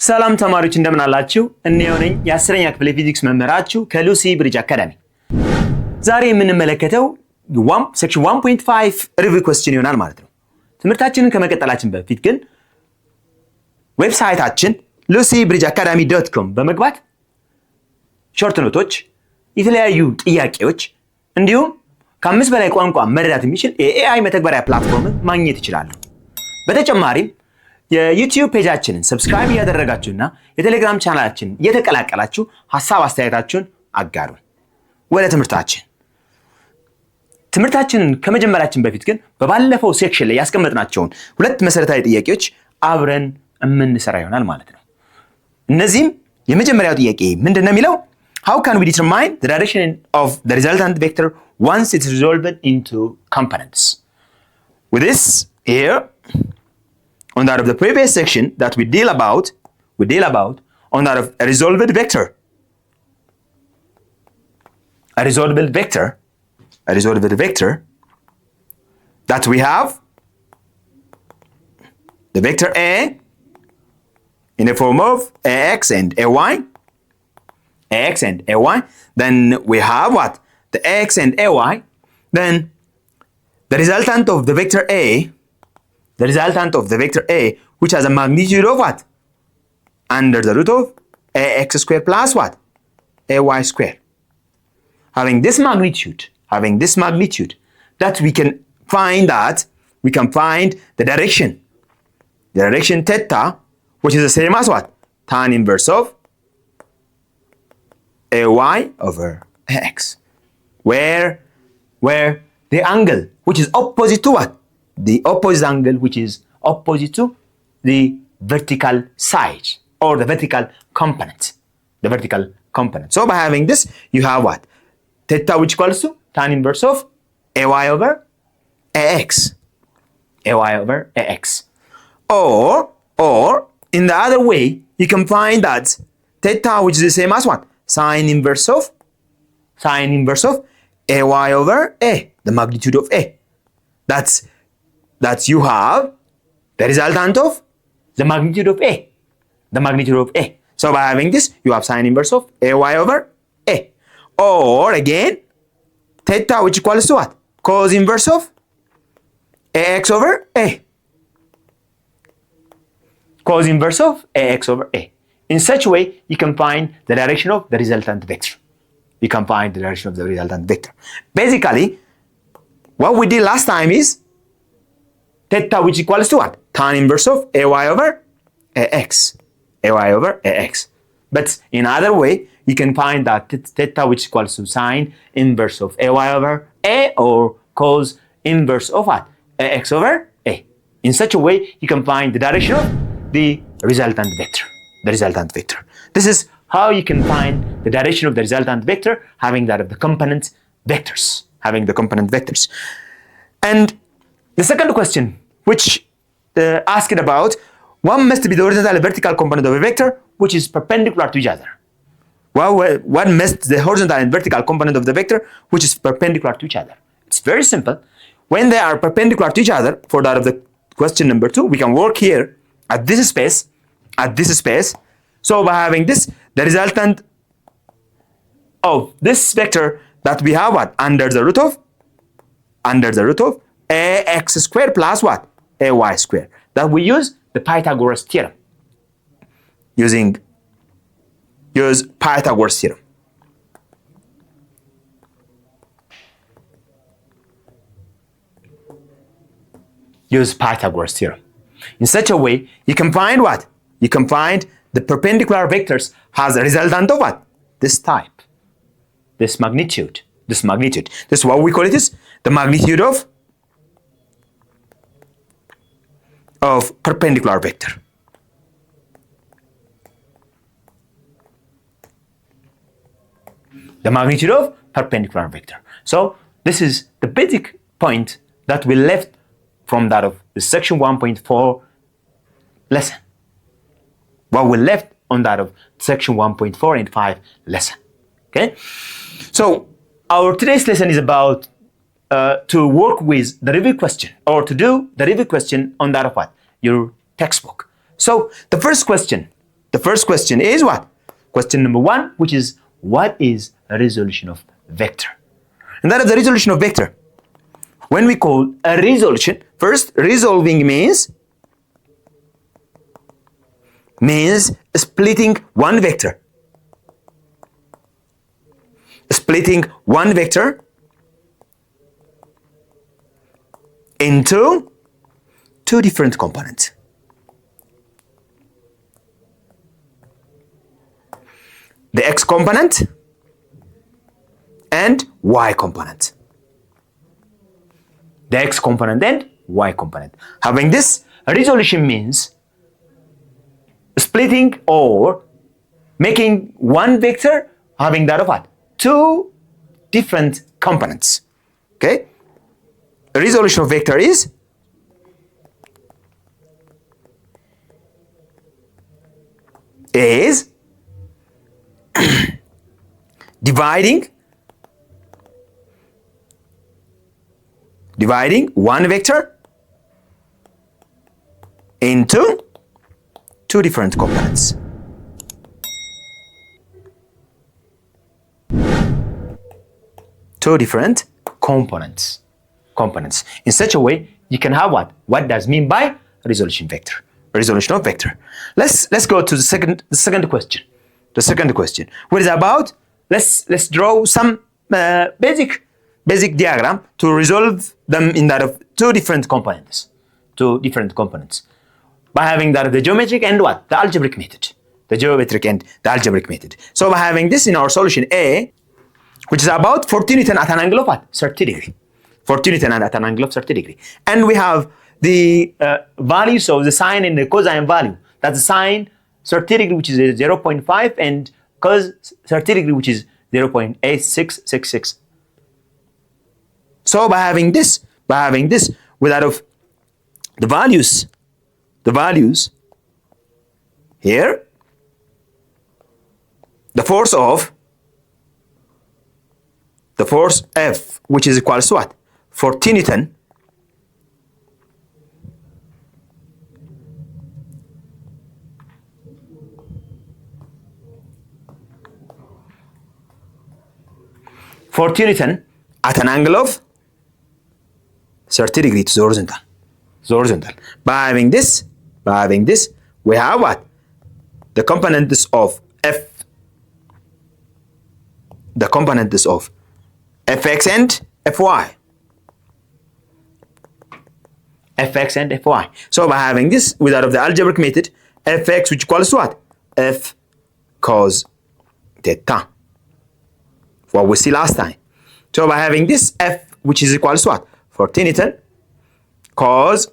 ሰላም ተማሪዎች እንደምን አላችሁ? እኔው ነኝ የ10ኛ ክፍል ፊዚክስ መምህራችሁ ከሉሲ ብሪጅ አካዳሚ። ዛሬ የምንመለከተው ሴክሽን 1.5 ሪቪው ኩዌስችን ይሆናል ማለት ነው። ትምህርታችንን ከመቀጠላችን በፊት ግን ዌብሳይታችን lucybridgeacademy.com በመግባት ሾርት ኖቶች፣ የተለያዩ ጥያቄዎች እንዲሁም ከ5 በላይ ቋንቋ መረዳት የሚችል የኤአይ መተግበሪያ ፕላትፎርምን ማግኘት ይችላሉ። በተጨማሪም የዩቲዩብ ፔጃችንን ሰብስክራይብ ያደረጋችሁና የቴሌግራም ቻናላችንን እየተቀላቀላችሁ ሐሳብ አስተያየታችሁን አጋሩን። ወደ ትምህርታችንን ከመጀመራችን በፊት ግን በባለፈው ሴክሽን ላይ ያስቀመጥናቸውን ሁለት መሰረታዊ ጥያቄዎች አብረን የምንሰራ ይሆናል ማለት ነው። እነዚህም የመጀመሪያው ጥያቄ ምንድነው የሚለው how can we determine the direction of the resultant vector once it's resolved into components? With this here on that of the previous section that we deal about on that of a resolved vector that we have the vector A in the form of ax and ay, then we have what? The x and ay, then the resultant of the vector A, which has a magnitude of what? Under the root of ax squared plus what? Ay squared. Having this magnitude, that we can find the direction theta, which is the same as what? Tan inverse of ay over ax, where the angle which is opposite to what? The opposite angle which is opposite to the vertical side or the vertical component. So by having this, you have what? Theta which equals to tan inverse of ay over ax. Or in the other way, you can find that theta which is the same as what? Sine inverse of ay over a, the magnitude of a. That's you have the resultant of the magnitude of a. So by having this, you have sine inverse of ay over a. Or again, theta which equals to what? Cos inverse of ax over a. In such a way, you can find the direction of the resultant vector. Basically, what we did last time is theta which equals to what? Tan inverse of ay over ax. But in other way, you can find that theta which equals to sine inverse of ay over a or cos inverse of what? Ax over a. In such a way, you can find the direction of the resultant vector. This is how you can find the direction of the resultant vector having that of the component vectors. And the second question, which asked about what must be the horizontal and vertical component of a vector which is perpendicular to each other. Well, what must the horizontal and vertical component of the vector which is perpendicular to each other? It's very simple. When they are perpendicular to each other, for that of the question number 2, we can work here at this space. So by having this, the resultant of this vector that we have what? Under the root of ax squared plus what? Ay squared. That we use the Pythagoras theorem. Use Pythagoras theorem. In such a way, you can find what? You can find the perpendicular vectors has a resultant of what? This type. This magnitude. This is what we call it is the magnitude of perpendicular vector. So this is the basic point that we left from that of the section 1.4 lesson. What we left on that of section 1.4 and 5 lesson. Okay? So our today's lesson is about to work with the review question or to do the review question on that of what? Your textbook. So the first question The first question is what? Question number 1, which is what is a resolution of vector? And that is the resolution of vector. When we call a resolution, first, resolving means splitting one vector. Splitting one vector into two different components. The x component and y component. The x component and y component. Having this, resolution means splitting or making one vector having that of what? Two different components. Okay? A resolution of vector is dividing one vector into two different components. Two different components. In such a way, you can have what? What does mean by resolution vector? Resolution of vector. Let's go to the second question. The second question, what is about? Let's draw some basic diagram to resolve them in that of two different components. By having that the geometric and what? The algebraic method. The geometric and the algebraic method. So by having this in our solution A, which is about 40 Newton at an angle of what? 30 degree. 40 Newton at an angle of 30 degree. And we have the values of the sine and the cosine value. That's the sine 30 degree, which is 0.5, and cos 30 degree, which is 0.8666. So by having this, with that of the values here, the force F, which is equals to what? 40 Newton at an angle of 30 degree to the horizontal. By having this, we have what? The components of F. The components of Fx and Fy. So by having this, without of the algebraic method, Fx, which equals to what? F cos theta. What we see last time. So by having this F, which is equals to what? 40 Newton cos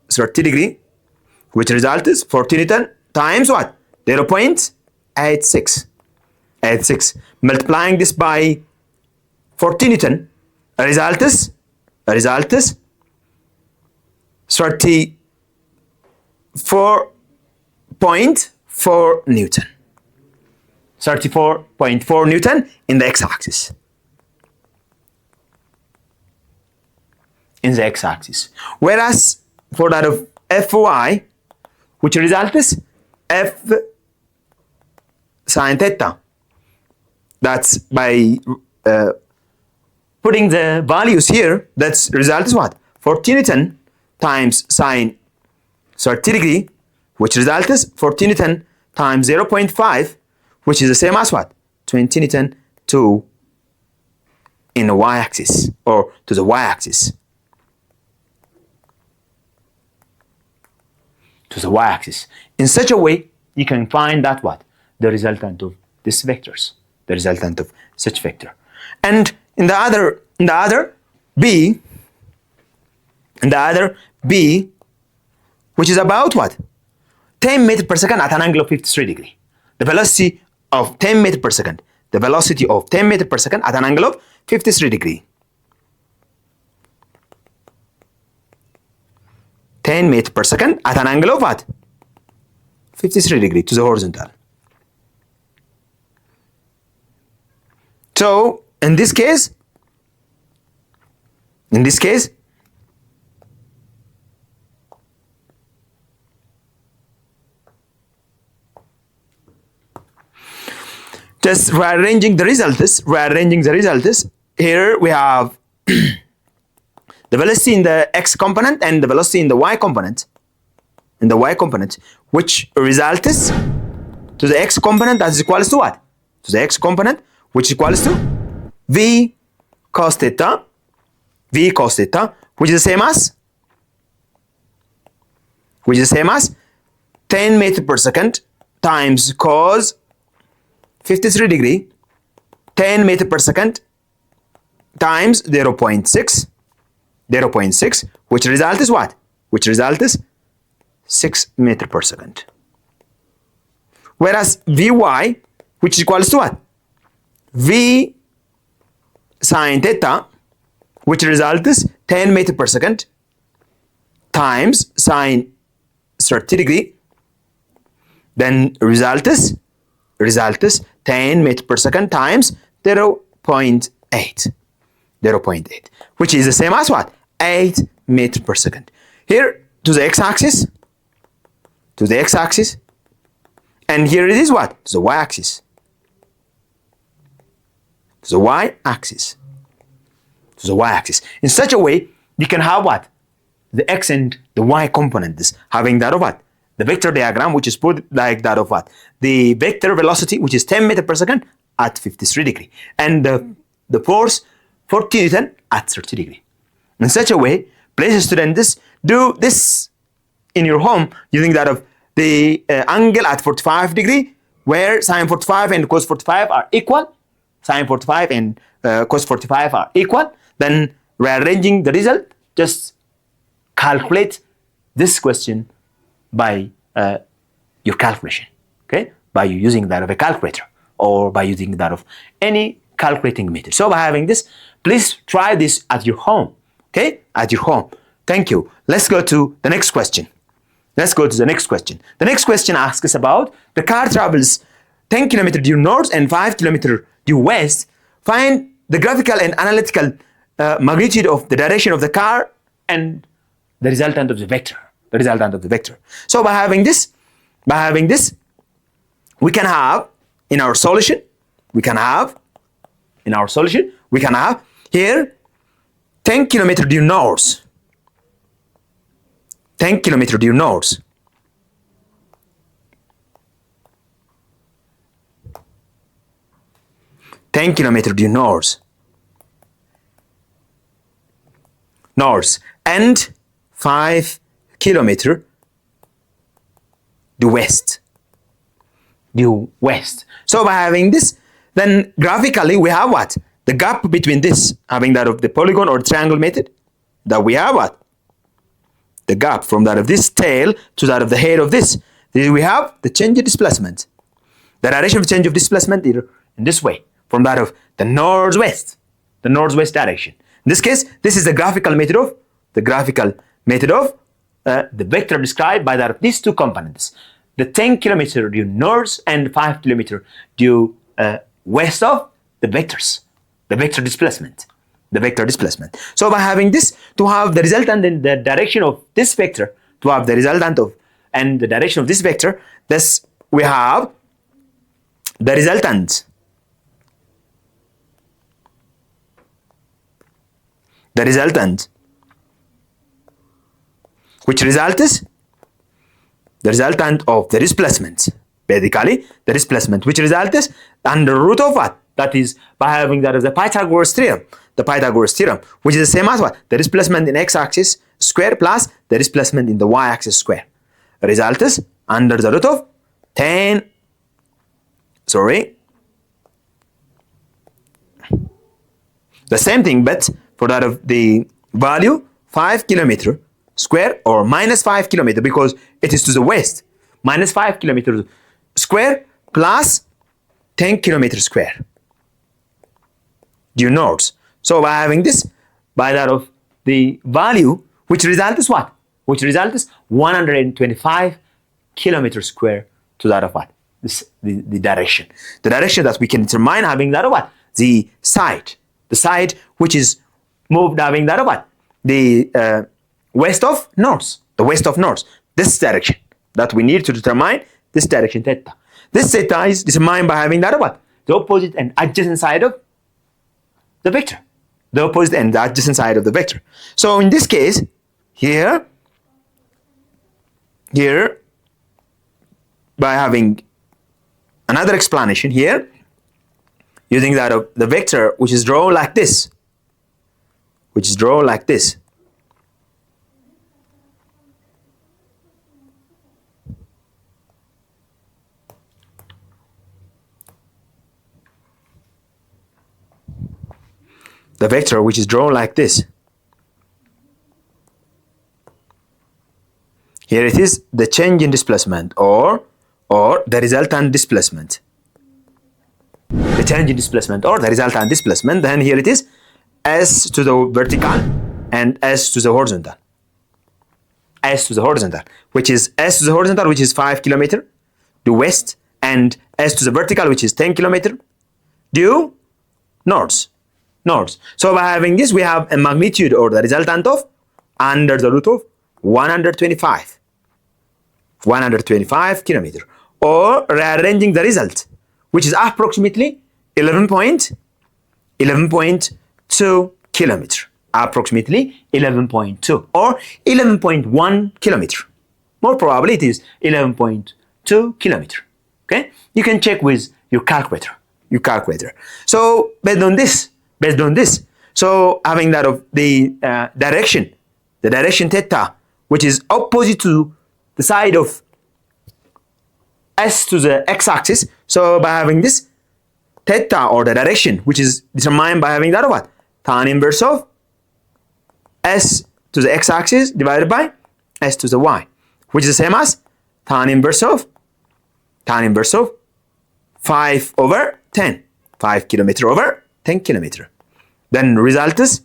30 degree, which result is 40 Newton times what? 0.86. Multiplying this by 40 Newton, a result is 34.4 Newton. 34.4 Newton in the x-axis. Whereas for that of Fy, which result is F sine theta. That's by putting the values here, that's result is what? 40 Newton times sine 30 degree, which result is 40 Newton times 0.5, which is the same as what? 20 Newton to in the y-axis, or to the y-axis. In such a way, you can find that what? The resultant of these vectors. The resultant of such vector. And in the other B, which is about what? 10 meters per second at an angle of 53 degree. The velocity of 10 meters per second. The velocity of 10 meters per second at an angle of 53 degree. 10 meters per second at an angle of what? 53 degree to the horizontal. So in this case, just rearranging the results. Here we have the velocity in the x component and the velocity in the y component. Which results to the x component that is equals to what? To the x component, which is equals to v cos theta, which is the same as 10 meters per second times cos 53 degree, 10 meters per second times 0.6, which result is what? Which result is 6 meters per second. Whereas Vy, which is equals to what? V sine theta, which result is 10 meters per second times sine 30 degree, then result is 10 meters per second times 0.8, which is the same as what? 8 meters per second. Here to the x-axis, and here it is what? To the y-axis. In such a way, you can have what? The x and the y components having that of what? The vector diagram, which is put like that of what? The vector velocity, which is 10 meters per second at 53 degree, and the force 40 Newton at 30 degree. In such a way, please students do this in your home using that of the angle at 45 degree, where sine 45 and cos 45 are equal. Sine 45 and cos 45 are equal. Then rearranging the result, just calculate this question by your calculation, okay? By using that of a calculator or by using that of any calculating method. So by having this, please try this at your home, okay? At your home. Thank you. Let's go to the next question. The next question asks us about the car travels 10 km due north and 5 km due west. Find the graphical and analytical magnitude of the direction of the car and the resultant of the vector. So by having this, we can have in our solution, here 10 km due north. 10 km due north. North and 5 km due west. So by having this, then graphically we have what? The gap between this, having that of the polygon or triangle method, that we have what? The gap from that of this tail to that of the head of this. Then we have the change of displacement. The direction of change of displacement is in this way, from that of the northwest direction. In this case, this is the graphical method of the vector described by that of these two components. The 10 km due north and 5 km due west of the vectors, the vector displacement. So by having this, to have the resultant in the direction of this vector, and the direction of this vector, thus we have the resultant. Which result is the resultant of the displacement. Basically, the displacement, which result is under root of what? That is by having that as the Pythagoras theorem, which is the same as what? The displacement in x-axis square plus the displacement in the y-axis square. The result is under the root of 10, the same thing, but for that of the value 5 km square or minus 5 km, because it is to the west, minus 5 km square plus 10 km square due north. So by having this, by that of the value, which result is what? Which result is 125 km square to that of what? The direction. The direction that we can determine having that of what? The side which is moved having that of what? The west of north. This direction that we need to determine this direction theta. This theta is determined by having that of what? the opposite and adjacent side of the vector. The opposite and the adjacent side of the vector. So in this case, here, by having another explanation here, using that of the vector which is drawn like this, the vector which is drawn like this. Here it is, the change in displacement or the resultant displacement. The change in displacement or the resultant displacement. Then here it is, s to the vertical and s to the horizontal. S to the horizontal, which is s to the horizontal, which is 5 kilometer due west, and s to the vertical, which is 10 kilometer due north. So by having this, we have a magnitude or the resultant of under the root of 125 kilometer, or rearranging the result, which is approximately 11.2 kilometer, approximately 11.2 or 11.1 kilometer. More probably it is 11.2 kilometer. Okay, you can check with your calculator. So based on this, so having that of the direction theta, which is opposite to the side of s to the x-axis. So by having this theta or the direction, which is determined by having that of what? Tan inverse of s to the x-axis divided by s to the y, which is the same as tan inverse of 5 over 10, 5 kilometer over 10 kilometer. Then result is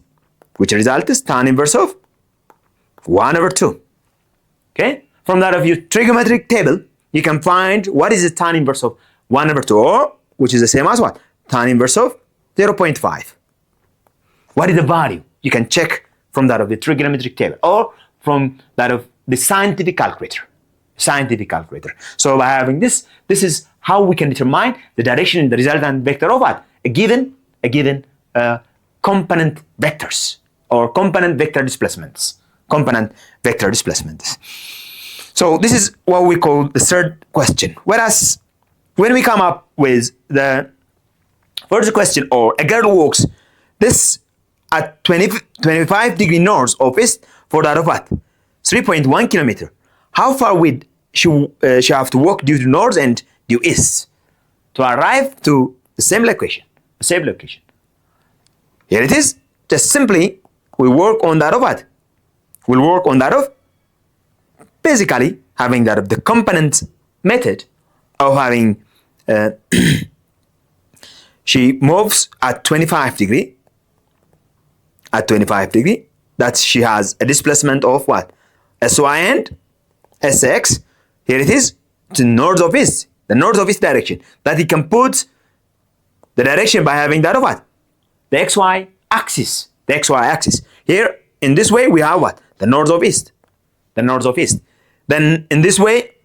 tan inverse of 1 over 2. Okay? From that of your trigonometric table, you can find what is the tan inverse of 1 over 2, or which is the same as what? Tan inverse of 0.5. What is the value? You can check from that of the trigonometric table or from that of the scientific calculator. So by having this is how we can determine the direction and the resultant vector of what? A given component vectors or component vector displacements. So this is what we call the third question. Whereas when we come up with the first question, or a girl walks this at 25 degree north of east for that of what? 3.1 kilometer. How far would she have to walk due to north and due east to arrive to the same location? Here it is. Just simply we work on that of what? We'll work on that of basically having that of the component method of having she moves at 25 degree. That she has a displacement of what? Sy and Sx. Here it is to north of east, the north of east direction. That you can put the direction by having that of what? The xy axis. Here in this way we have what? The north of east. Then in this way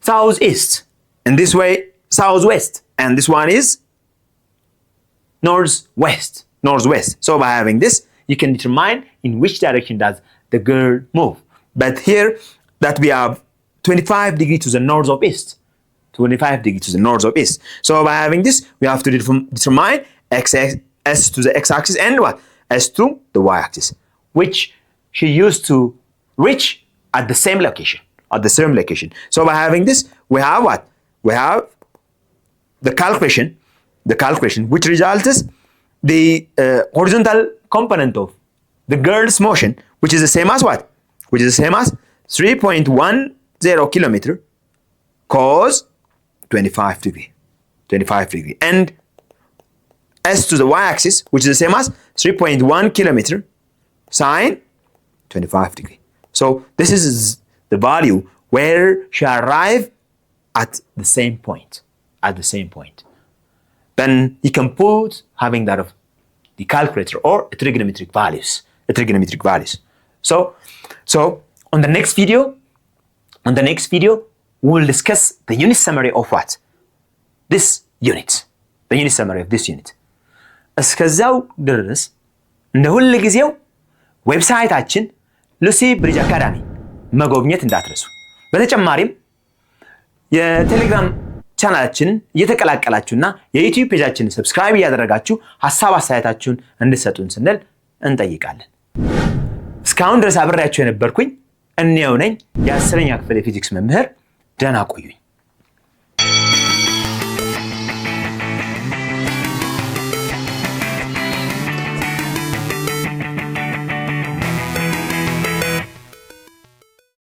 southeast. In this way southwest. And this one is northwest. So by having this, you can determine in which direction does the girl move. But here that we have 25 degrees to the north of east. So by having this, we have to determine s to the x-axis and what? S to the y-axis, which she used to reach at the same location. So by having this, we have what? We have the calculation, which results the horizontal component of the girl's motion, which is the same as what? 3.10 kilometer cos 25 degree. And s to the y-axis, which is the same as 3.1 kilometer sine 25 degree. So this is the value where she arrived at the same point. Then you can put having that of the calculator or trigonometric values. So on the next video, we'll discuss the unit summary of what? this unit. The unit summary of this unit. እስከዛው ድረስ እንደ ሁል ጊዜው ዌብሳይታችን ሉሲ ብሪጅ አካዳሚ መጎብኘት እንዳትረሱ። በተጨማሪም የቴሌግራም ቻናላችንን እየተቀላቀላችሁና የዩቲዩብ ፔጃችንን ሰብስክራይብ እያደረጋችሁ ሐሳብ አስተያየታችሁን እንድትሰጡን ስንል እንጠይቃለን። እስካሁን ድረስ አብሬያችሁ የነበርኩኝ እኔው ነኝ የ10ኛ ክፍል የፊዚክስ መምህር። ደህና ቆዩኝ።